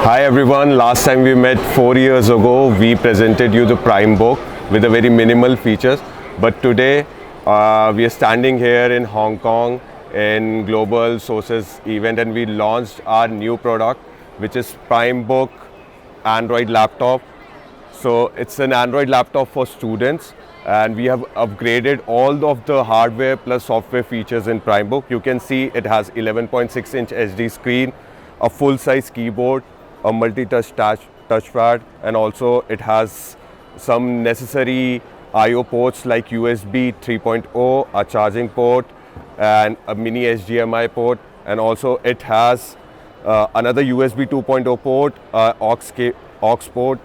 Hi everyone, last time we met 4 years ago, we presented you the Primebook with a very minimal features. But today we are standing here in Hong Kong in Global Sources event, and we launched our new product, which is Primebook Android laptop. So it's an Android laptop for students, and we have upgraded all of the hardware plus software features in Primebook. You can see it has 11.6-inch HD screen, a full-size keyboard, a multi-touch touchpad, and also it has some necessary I/O ports like USB 3.0, a charging port, and a mini HDMI port, and also it has another USB 2.0 port, aux port,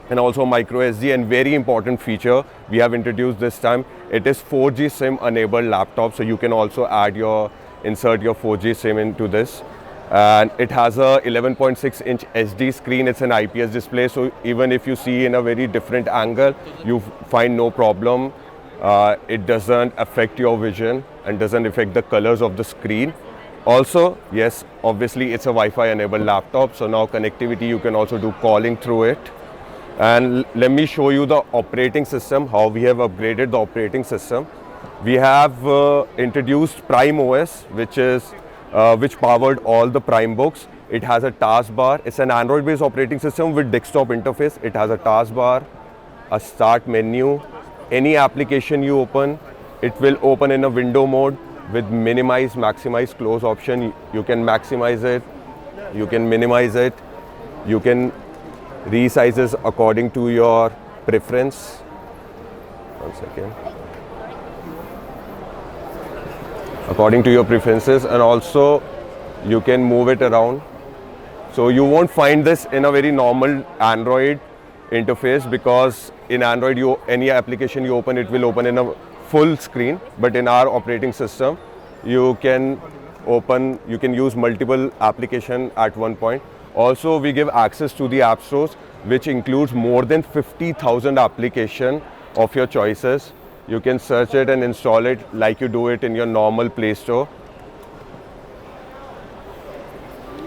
and also micro SD. And very important feature we have introduced this time, it is 4G SIM enabled laptop, so you can also insert your 4G SIM into this. And it has a 11.6-inch SD screen. It's an IPS display, so even if you see in a very different angle, you find no problem. It doesn't affect your vision and doesn't affect the colors of the screen. Also, yes, obviously it's a Wi-Fi enabled laptop, so now connectivity, you can also do calling through it. And let me show you the operating system, how we have upgraded the operating system. We have introduced PrimeOS, which powered all the Primebooks. It has a taskbar. It's an Android-based operating system with desktop interface. It has a taskbar, a start menu. Any application you open, it will open in a window mode with minimize, maximize, close option. You can maximize it, you can minimize it, you can resize it according to your preference. 1 second. According to your preferences, and also you can move it around. So you won't find this in a very normal Android interface, because in Android any application you open, it will open in a full screen, but in our operating system you can use multiple applications at one point. Also, we give access to the app stores, which includes more than 50,000 applications of your choices. You can search it and install it like you do it in your normal Play Store.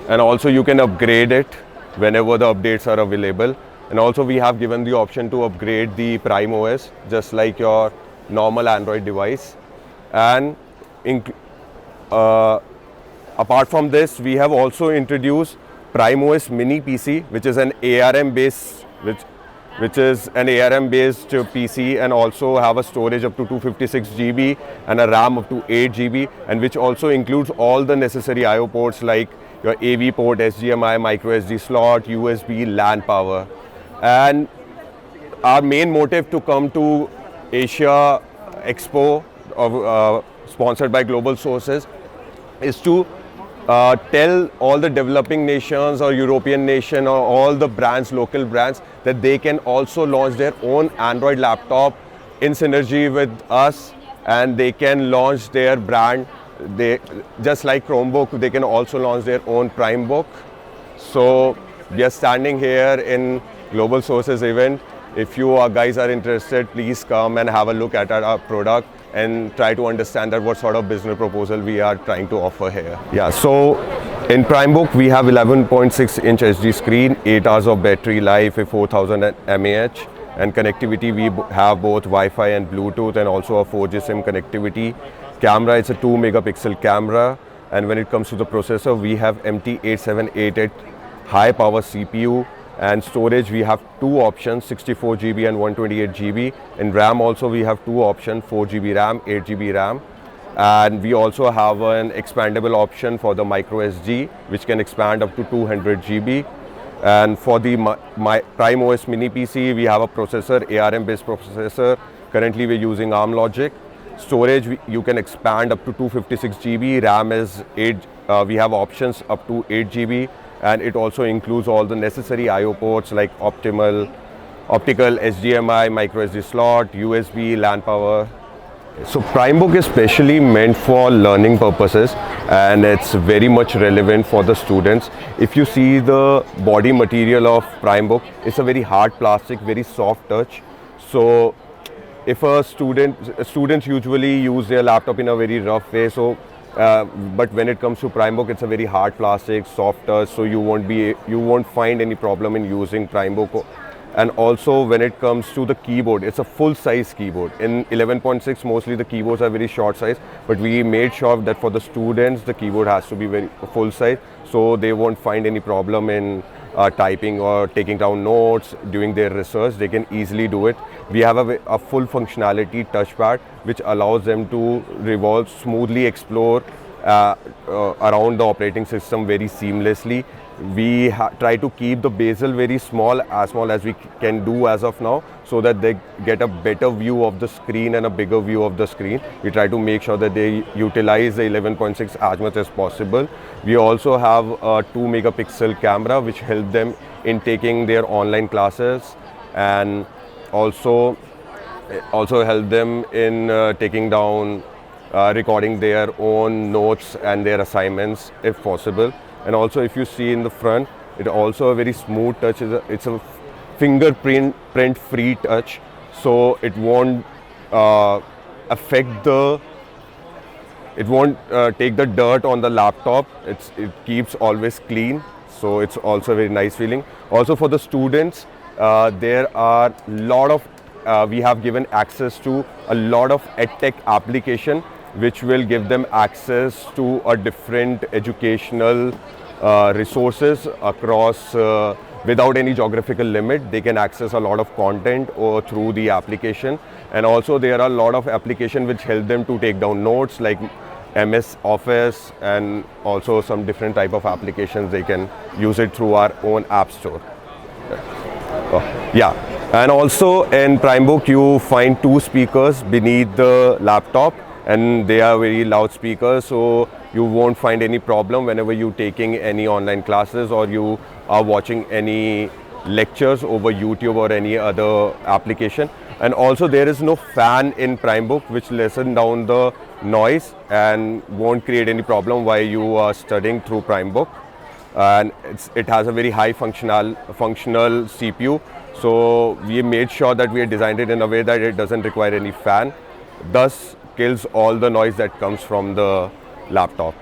And also you can upgrade it whenever the updates are available. And also we have given the option to upgrade the PrimeOS just like your normal Android device. And apart from this, we have also introduced PrimeOS Mini PC, which is an ARM based PC, and also have a storage up to 256 GB and a RAM up to 8 GB, and which also includes all the necessary I/O ports like your AV port, HDMI, micro SD slot, USB, LAN power. And our main motive to come to Asia Expo sponsored by Global Sources is to tell all the developing nations or European nation or all the brands, local brands, that they can also launch their own Android laptop in synergy with us, and they can launch their brand. They just like Chromebook, they can also launch their own Primebook. So we are standing here in Global Sources event. If you guys are interested, please come and have a look at our product and try to understand that what sort of business proposal we are trying to offer here. Yeah, so in Primebook, we have 11.6-inch HD screen, 8 hours of battery life, a 4000 mAh, and connectivity, we have both Wi-Fi and Bluetooth, and also a 4G SIM connectivity. Camera, it's a 2-megapixel camera, and when it comes to the processor, we have MT8788 high power CPU. And storage, we have two options, 64 GB and 128 GB. In RAM also we have two options, 4 GB RAM, 8 GB RAM. And we also have an expandable option for the micro SD, which can expand up to 200 GB. And for the PrimeOS Mini PC, we have a processor, ARM based processor. Currently we're using ARM logic. Storage, you can expand up to 256 GB. RAM is 8, we have options up to 8 GB. And it also includes all the necessary I/O ports like optical HDMI, micro SD slot, USB, LAN power. So Primebook is specially meant for learning purposes, and it's very much relevant for the students. If you see the body material of Primebook, it's a very hard plastic, very soft touch. So if students usually use their laptop in a very rough way, so But when it comes to Primebook, it's a very hard plastic, soft touch, so you won't find any problem in using Primebook. And also when it comes to the keyboard, it's a full size keyboard. In 11.6 mostly the keyboards are very short size, but we made sure that for the students the keyboard has to be very full size, so they won't find any problem in typing or taking down notes, doing their research. They can easily do it. We have a full functionality touchpad which allows them to revolve smoothly, explore around the operating system very seamlessly. We try to keep the bezel very small as we can do as of now, so that they get a better view of the screen and a bigger view of the screen. We try to make sure that they utilize the 11.6 as much as possible. We also have a 2 megapixel camera which help them in taking their online classes, and also help them in taking down recording their own notes and their assignments if possible. And also, if you see in the front, it also a very smooth touch. It's a fingerprint free touch, so it won't take the dirt on the laptop. It keeps always clean, so it's also a very nice feeling. Also for the students, there are we have given access to a lot of edtech application which will give them access to a different educational resources across without any geographical limit. They can access a lot of content through the application, and also there are a lot of applications which help them to take down notes like MS Office, and also some different type of applications. They can use it through our own app store. Yeah, and also in Primebook you find 2 speakers beneath the laptop, and they are very loud speakers, so you won't find any problem whenever you're taking any online classes or you are watching any lectures over YouTube or any other application. And also there is no fan in Primebook which lessens down the noise and won't create any problem while you are studying through Primebook. And it has a very high functional CPU, so we made sure that we designed it in a way that it doesn't require any fan, thus kills all the noise that comes from the laptop.